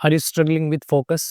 Are you struggling with focus?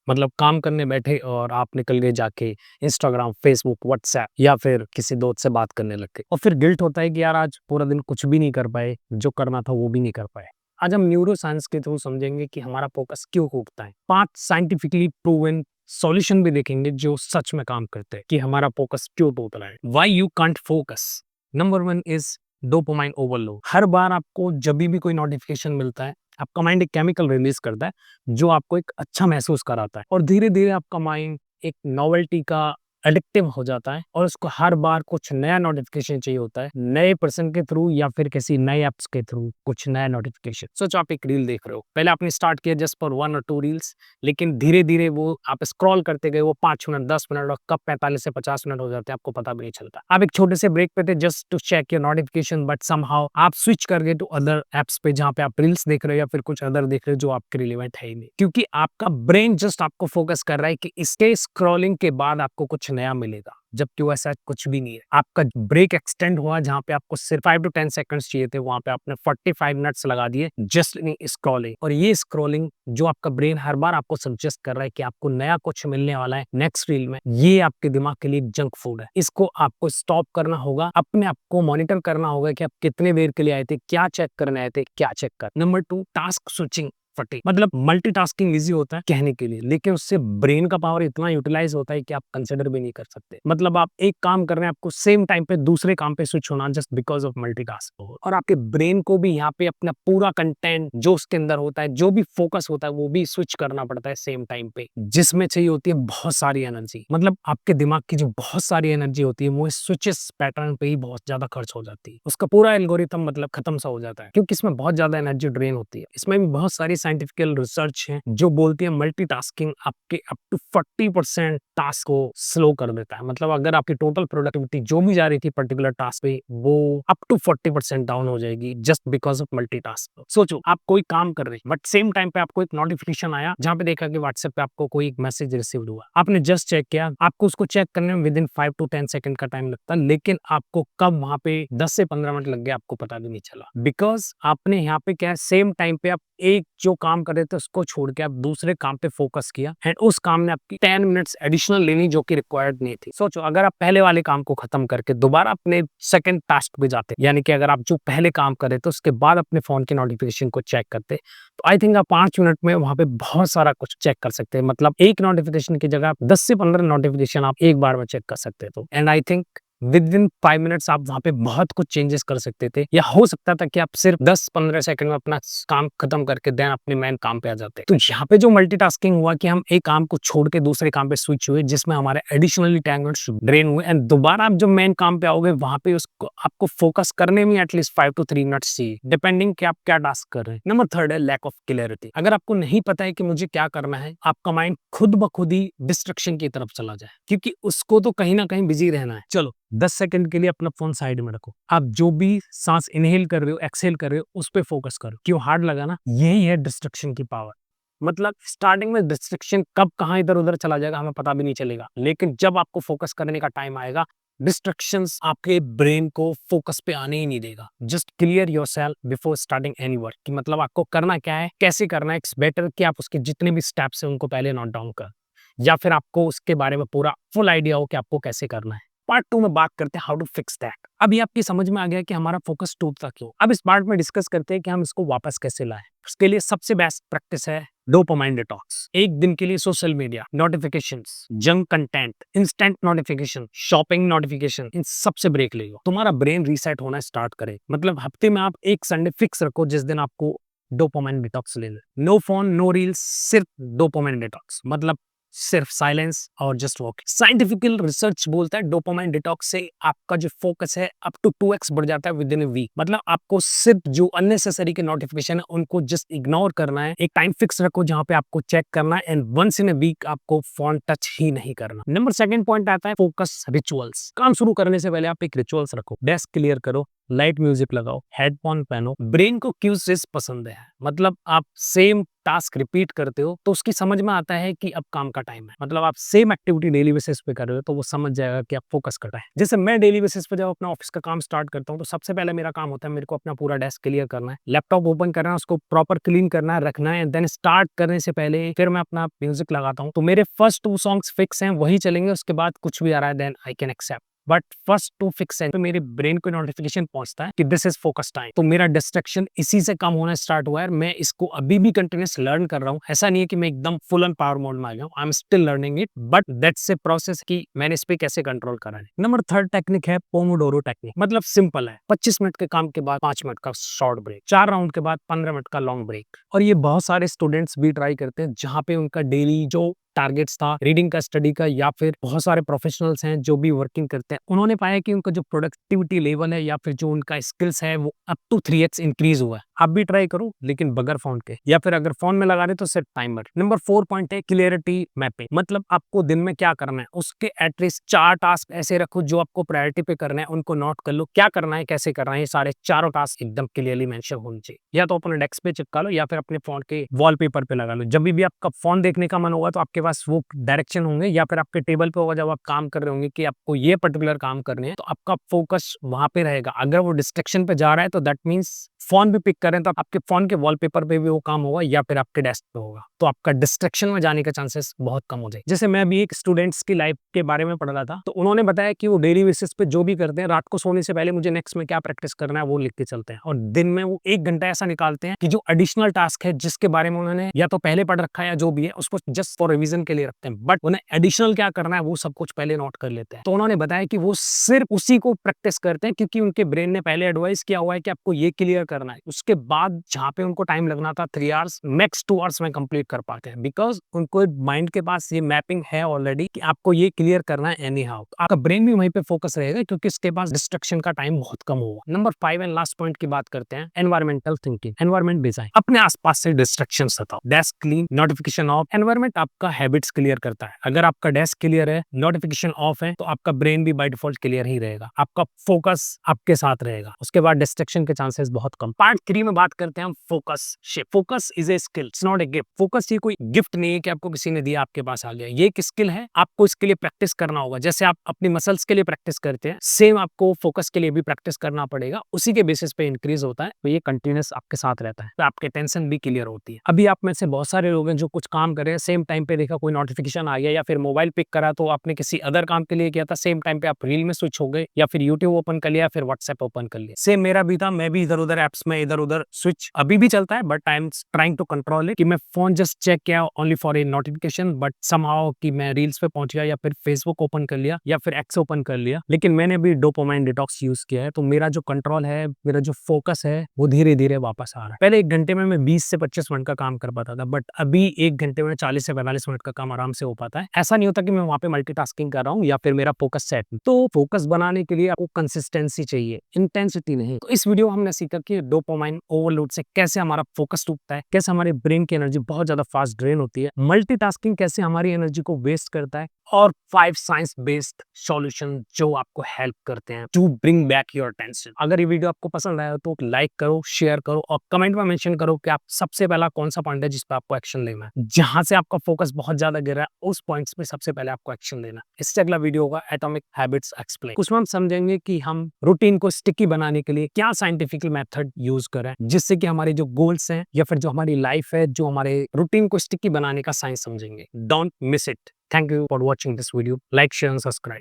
मतलब काम करने बैठे और आप निकल गए जाके इंस्टाग्राम, फेसबुक, व्हाट्सएप या फिर किसी दोस्त से बात करने लग गए और फिर गिल्ट होता है कि यार आज पूरा दिन कुछ भी नहीं कर पाए, जो करना था वो भी नहीं कर पाए। आज हम न्यूरो साइंस के थ्रू समझेंगे कि हमारा फोकस क्यों टूटता है। 5 साइंटिफिकली प्रूवन सॉल्यूशन भी देखेंगे जो सच में काम करते हैं कि हमारा फोकस क्यों टूट रहा है। Why you can't focus. Number 1 is dopamine overload. हर बार आपको जब भी कोई नोटिफिकेशन मिलता है, आपका माइंड एक केमिकल रिलीज करता है जो आपको एक अच्छा महसूस कराता है और धीरे-धीरे आपका माइंड एक नोवेल्टी का एडिक्टिव हो जाता है और उसको हर बार कुछ नया नोटिफिकेशन चाहिए होता है, नए पर्सन के थ्रू या फिर किसी नए ऐप्स के थ्रू कुछ नया नोटिफिकेशन। सोचो आप एक रील देख रहे हो, पहले आपने स्टार्ट किया जस्ट फॉर 1 और 2 रील्स, लेकिन धीरे-धीरे वो आप स्क्रॉल करते गए, वो 5 मिनट, 10 मिनट और कब 45 से 50 मिनट हो जाते हैं आपको पता भी नहीं चलता। आप एक छोटे से ब्रेक पे थे just to check your notification, but somehow आप स्विच कर गए टू अदर ऐप्स पे जहाँ पे आप रील्स देख रहे हो या फिर कुछ अदर देख रहे हो जो आपके रिलेवेंट है ही नहीं, क्योंकि आपका ब्रेन जस्ट आपको फोकस कर रहा है कि इसके स्क्रॉलिंग के बाद आपको कुछ नया मिलेगा, जबकि वो ऐसा कुछ भी नहीं है। आपका ब्रेक एक्सटेंड हुआ जहाँ पे आपको सिर्फ 5 टू 10 सेकंड्स चाहिए थे, वहां पे आपने 45 मिनट्स लगा दिए जस्ट इन स्क्रॉलिंग। और ये स्क्रॉलिंग जो आपका ब्रेन हर बार आपको सजेस्ट कर रहा है कि आपको नया कुछ मिलने वाला है नेक्स्ट रील में, ये आपके दिमाग के लिए जंक फूड है। इसको आपको स्टॉप करना होगा, अपने आप को मॉनिटर करना होगा कि आप कितने देर के लिए आए थे, क्या चेक करने आए थे, क्या चेक कर। नंबर 2, टास्क स्विचिंग फटे। मतलब मल्टीटास्किंग इजी होता है कहने के लिए, लेकिन उससे ब्रेन का पावर इतना यूटिलाइज होता है कि आप कंसिडर भी नहीं कर सकते। मतलब आप एक काम कर रहे हैं, आपको सेम टाइम पे दूसरे काम पे स्विच होना जस्ट बिकॉज ऑफ मल्टीटास्क। और आपके ब्रेन को भी यहाँ पे अपना पूरा कंटेंट जो उसके अंदर होता है, जो भी फोकस होता है, वो भी स्विच करना पड़ता है सेम टाइम पे, जिसमें चाहिए होती है बहुत सारी एनर्जी। मतलब आपके दिमाग की जो बहुत सारी एनर्जी होती है वो इस स्विचेस पैटर्न पे ही बहुत ज्यादा खर्च हो जाती है। उसका पूरा एल्गोरिथम मतलब खत्म सा हो जाता है, क्योंकि इसमें बहुत ज्यादा एनर्जी ड्रेन होती है। इसमें भी बहुत सारी साइंटिफिकल रिसर्च है जो बोलती है मल्टीटास्किंग आपके अप टू 40% टास्क को स्लो कर देता है। मतलब अगर आपकी टोटल प्रोडक्टिविटी जो भी जा रही थी पर्टिकुलर टास्क पे, वो अप टू 40% डाउन हो जाएगी जस्ट बिकॉज ऑफ मल्टीटास्क। सोचो आप कोई काम कर रहे हैं बट सेम टाइम पे आपको एक नोटिफिकेशन आया जहां पे देखा कि व्हाट्सएप पे आपको कोई एक मैसेज रिसीव हुआ, आपने जस्ट चेक किया, आपको उसको चेक करने में विद इन 5 टू 10 सेकंड का टाइम लगता, लेकिन आपको कब वहां पे 10 से 15 मिनट लग गए आपको पता भी नहीं चला, बिकॉज आपने यहाँ पे क्या है, सेम टाइम पे आप एक जो काम कर रहे थे उसको छोड़ के आप दूसरे काम पे फोकस किया एंड उस काम ने आपकी 10 मिनट्स एडिशनल लेनी जो कि रिक्वायर्ड नहीं थी। सोचो अगर आप पहले वाले काम को खत्म करके दोबारा अपने सेकंड टास्क पे जाते, यानी कि अगर आप जो पहले काम कर रहे थे उसके बाद अपने फोन के नोटिफिकेशन को चेक करते, तो आई थिंक आप 5 मिनट में वहां पे बहुत सारा कुछ चेक कर सकते हैं। मतलब एक नोटिफिकेशन की जगह 10 से 15 नोटिफिकेशन आप एक बार में चेक कर सकते थे and I think with in 5 minutes आप वहां पे बहुत कुछ चेंजेस कर सकते थे, या हो सकता था कि आप सिर्फ 10-15 सेकंड में अपना काम खत्म करके देन अपने मेन काम पे आ जाते। तो यहाँ पे जो मल्टीटास्किंग हुआ कि हम एक काम को छोड़ के दूसरे काम पे स्विच हुए, जिसमें हमारे एडिशनली 10 मिनट्स ड्रेन हुए एंड दोबारा आप जो मेन काम पे आओगे वहां पे उसको आपको फोकस करने में एटलीस्ट 5 टू 3 मिनट्स चाहिए, डिपेंडिंग कि आप क्या टास्क कर रहे हैं। नंबर 3 है लैक ऑफ क्लैरिटी। अगर आपको नहीं पता है कि मुझे क्या करना है, आपका माइंड खुद ब खुद ही डिस्ट्रक्शन की तरफ चला जाए, क्योंकि उसको तो कहीं ना कहीं बिजी रहना है। चलो 10 सेकंड के लिए अपना फोन साइड में रखो, आप जो भी सांस इनहेल कर रहे हो, एक्सहेल कर रहे हो, उस पे फोकस करो। क्यों हार्ड लगा ना? यही है डिस्ट्रक्शन की पावर। मतलब स्टार्टिंग में डिस्ट्रक्शन कब कहाँ इधर उधर चला जाएगा हमें पता भी नहीं चलेगा, लेकिन जब आपको फोकस करने का टाइम आएगा, डिस्ट्रक्शंस आपके ब्रेन को फोकस पे आने ही नहीं देगा। Just clear yourself before starting any work, कि मतलब आपको करना क्या है, कैसे करना है। इट्स बेटर कि आप उसके जितने भी स्टेप्स हैं उनको पहले नोट डाउन कर, या फिर आपको उसके बारे में पूरा फुल आइडिया हो कि आपको कैसे करना है। पार्ट 2 में बात करते हैं हाउ टू फिक्स दैट। अभी आपकी समझ में आ गया कि हमारा फोकस टूटता क्यों। अब इस पार्ट में डिस्कस करते हैं कि हम इसको वापस कैसे लाएं। उसके लिए सबसे बेस्ट प्रैक्टिस है डोपामाइन डिटॉक्स। एक दिन के लिए social media notifications, junk content, instant notification, shopping notification, इन सबसे ब्रेक ले लो। तुम्हारा ब्रेन रीसेट होना स्टार्ट करे। मतलब हफ्ते में आप एक संडे फिक्स रखो जिस दिन आपको डोपामाइन डिटॉक्स ले ले। नो फोन, नो रील्स, सिर्फ डोपामाइन डिटॉक्स। मतलब सिर्फ साइलेंस और जस्ट वॉक। साइंटिफिकल रिसर्च बोलता है डोपामाइन डिटॉक्स से आपका जो फोकस है अप टू 2x बढ़ जाता है विद इन अ वीक। मतलब आपको सिर्फ जो अननेसेसरी के नोटिफिकेशन है उनको जस्ट इग्नोर करना है। एक टाइम फिक्स रखो जहां पे आपको चेक करना है and once in a week आपको फोन टच ही नहीं करना। नंबर 2 पॉइंट आता है फोकस रिचुअल्स। काम शुरू करने से पहले आप एक रिचुअल्स रखो। डेस्क क्लियर करो, लाइट म्यूजिक लगाओ, हेडफोन पहनो। ब्रेन को क्यूज पसंद है, मतलब आप सेम टास्क रिपीट करते हो तो उसकी समझ में आता है कि अब काम का टाइम है। मतलब आप सेम एक्टिविटी डेली बेसिस पे कर रहे हो तो वो समझ जाएगा कि आप फोकस कर रहे हैं। जैसे मैं डेली बेसिस पे जब अपना ऑफिस का काम स्टार्ट करता हूँ तो सबसे पहले मेरा काम होता है, मेरे को अपना पूरा डेस्क क्लियर करना है, लैपटॉप ओपन करना है, उसको प्रॉपर क्लीन करना है, रखना है। देन स्टार्ट करने से पहले फिर मैं अपना म्यूजिक लगाता हूँ। तो मेरे फर्स्ट 2 सॉन्ग्स फिक्स हैं, वही चलेंगे। उसके बाद कुछ भी आ रहा है then I can accept, but first 2 fix है। तो मेरे ब्रेन को नोटिफिकेशन पहुंचता है कि दिस इज फोकस टाइम। तो मेरा डिस्ट्रैक्शन इसी से कम होना स्टार्ट हुआ है। मैं इसको अभी भी कंटिन्यूस लर्न कर रहा हूँ। ऐसा नहीं है कि मैं एकदम फुल ऑन पावर मोड में आ गया हूँ। I am still learning it, but that's a process कि मैंने इस पे कैसे कंट्रोल करा है। नंबर 3 टेक्निक है पोमोडोरो टेक्निक। मतलब सिंपल है, 25 मिनट के काम के बाद 5 मिनट का शॉर्ट ब्रेक, 4 राउंड के बाद 15 मिनट का लॉन्ग ब्रेक। और ये बहुत सारे स्टूडेंट्स भी ट्राई करते हैं, जहाँ पे उनका डेली जो टारगेट्स था रीडिंग का, स्टडी का, या फिर बहुत सारे प्रोफेशनल्स हैं जो भी वर्किंग करते हैं, उन्होंने पाया कि उनका जो प्रोडक्टिविटी लेवल है या फिर जो उनका स्किल्स है वो अप टू 3x इंक्रीज हुआ है। आप भी ट्राई करो, लेकिन बगैर फोन के, या फिर अगर फोन में लगा रहे तो सिर्फ टाइमर। नंबर 4 पॉइंट है क्लियरिटी मैपिंग। मतलब आपको दिन में क्या करना है उसके एटलीस्ट 4 टास्क ऐसे रखो जो आपको प्रायोरिटी पे करना है, उनको नोट कर लो, क्या करना है, कैसे करना है। ये सारे चारों टास्क एकदम क्लियरली मेंशन होने चाहिए। या तो अपने डेस्क पे चिपका लो या फिर अपने फोन के वॉलपेपर पे लगा लो। जब भी आपका फोन देखने का मन होगा तो आपके पास वो डायरेक्शन होंगे, या फिर आपके टेबल पे होगा जब आप काम कर रहे होंगे कि आपको ये पर्टिकुलर काम करने हैं, तो आपका फोकस वहां पे रहेगा। अगर वो डिस्ट्रैक्शन पे जा रहा है तो दैट मींस फोन भी पिक करें तो आपके फोन के वॉलपेपर पे भी वो काम होगा या फिर आपके डेस्क पे होगा, तो आपका डिस्ट्रैक्शन में जाने के चांसेस बहुत कम हो जाए। जैसे मैं भी एक स्टूडेंट्स की लाइफ के बारे में पढ़ रहा था, तो उन्होंने बताया कि वो डेली बेसिस पे जो भी करते हैं, रात को सोने से पहले मुझे नेक्स्ट में क्या प्रैक्टिस करना है वो लिख के चलते हैं, और दिन में वो 1 घंटा ऐसा निकालते हैं कि जो एडिशनल टास्क है जिसके बारे में उन्होंने या तो पहले पढ़ रखा है या जो भी है उसको जस्ट फॉर रिवीजन के लिए रखते हैं, बट उन्हें एडिशनल क्या करना है वो सब कुछ पहले नोट कर लेते हैं। तो उन्होंने बताया कि वो सिर्फ उसी को प्रैक्टिस करते हैं क्योंकि उनके ब्रेन ने पहले एडवाइस किया हुआ है कि आपको ये क्लियर करना है। उसके बाद जहां पे उनको टाइम लगना था 3 आवर्स, मैक्स 2 आवर्स में कंप्लीट कर पाते हैं, बिकॉज उनको माइंड के पास ये मैपिंग है ऑलरेडी कि आपको ये क्लियर करना है एनी हाउ। आपका ब्रेन भी वहीं पे फोकस रहेगा क्योंकि इसके पास डिस्ट्रक्शन का टाइम बहुत कम होगा। नंबर 5 एंड लास्ट पॉइंट की बात करते हैं, एनवायरमेंटल थिंकिंग, एनवायरमेंट डिजाइन। अपने आसपास से डिस्ट्रक्शन हटाओ, desk clean, notification of. Environment आपका हैबिट्स क्लियर करता है। अगर आपका डेस्क क्लियर है, नोटिफिकेशन ऑफ है, तो आपका ब्रेन भी बाय डिफॉल्ट क्लियर ही रहेगा, आपका फोकस आपके साथ रहेगा। उसके बाद डिस्ट्रक्शन के चांसेस बहुत कम। पार्ट 3 में बात करते हैं हम focus shift. Focus is a skill, it's not a gift. Focus ये कोई गिफ्ट नहीं है कि आपको किसी ने दिया आपके पास आ गया, ये एक स्किल है, आपको इसके लिए प्रैक्टिस करना होगा। जैसे आप अपनी मसल्स के लिए प्रैक्टिस करते हैं, सेम आपको फोकस के लिए भी प्रैक्टिस करना पड़ेगा, उसी के बेसिस पे इंक्रीज होता है। तो ये कंटिन्यूस आपके साथ रहता है, तो आपके टेंशन भी क्लियर होती है। अभी आप में से बहुत सारे लोग हैं जो कुछ काम कर रहे हैं, सेम टाइम पे देखा कोई नोटिफिकेशन आ गया या फिर मोबाइल पिक करा तो आपने किसी अदर काम के लिए किया था, सेम टाइम पे आप रील में स्विच हो गए या फिर यूट्यूब ओपन कर लिया, फिर व्हाट्सएप ओपन कर लिया। सेम मेरा भी था, मैं भी इधर उधर एप्स में इधर उधर स्विच अभी भी चलता है, but I am trying to control it कि मैं फोन जस्ट चेक किया only for a notification, but somehow कि मैं रील्स पे पहुंच गया या फिर फेसबुक ओपन कर लिया या फिर एक्स ओपन कर लिया। लेकिन मैंने भी डोपामाइन डिटॉक्स यूज किया है, तो मेरा जो कंट्रोल है, मेरा जो फोकस है वो धीरे धीरे वापस आ रहा है। पहले 1 घंटे में मैं 20 से 25 मिनट का काम कर पाता था, बट अभी 1 घंटे में 40 से 45 मिनट का काम आराम से हो पाता है। ऐसा नहीं होता कि मैं वहां पे मल्टीटास्किंग कर रहा हूँ या फिर मेरा फोकस सेट। तो फोकस बनाने के लिए आपको कंसिस्टेंसी चाहिए, इंटेंसिटी नहीं। तो इस वीडियो हमने सीखा कि डोपामाइन ओवरलोड से कैसे हमारा फोकस टूटता है, कैसे हमारे ब्रेन की एनर्जी बहुत ज्यादा फास्ट ड्रेन होती है, मल्टीटास्किंग कैसे हमारी एनर्जी को वेस्ट करता है, और 5 साइंस बेस्ड सॉल्यूशन जो आपको हेल्प करते हैं to bring back your attention. अगर ये वीडियो आपको पसंद आया तो लाइक करो, शेयर करो और कमेंट में मेंशन करो कि आप सबसे पहला कौन सा पॉइंट है जिस पे आपको एक्शन लेना है। जहां से आपका फोकस बहुत ज्यादा गिर रहा है उस पॉइंट्स पे सबसे पहले आपको एक्शन लेना है। इससे अगला वीडियो होगा एटॉमिक हैबिट्स एक्सप्लेन। उसमें हम समझेंगे कि हम रूटीन को स्टिकी बनाने के लिए क्या साइंटिफिकल मेथड यूज करें, जिससे कि हमारे जो गोल्स हैं या फिर जो हमारी लाइफ है, जो हमारे रूटीन को स्टिकी बनाने का साइंस समझेंगे। Don't miss it. Thank you for watching this video. Like, share and subscribe.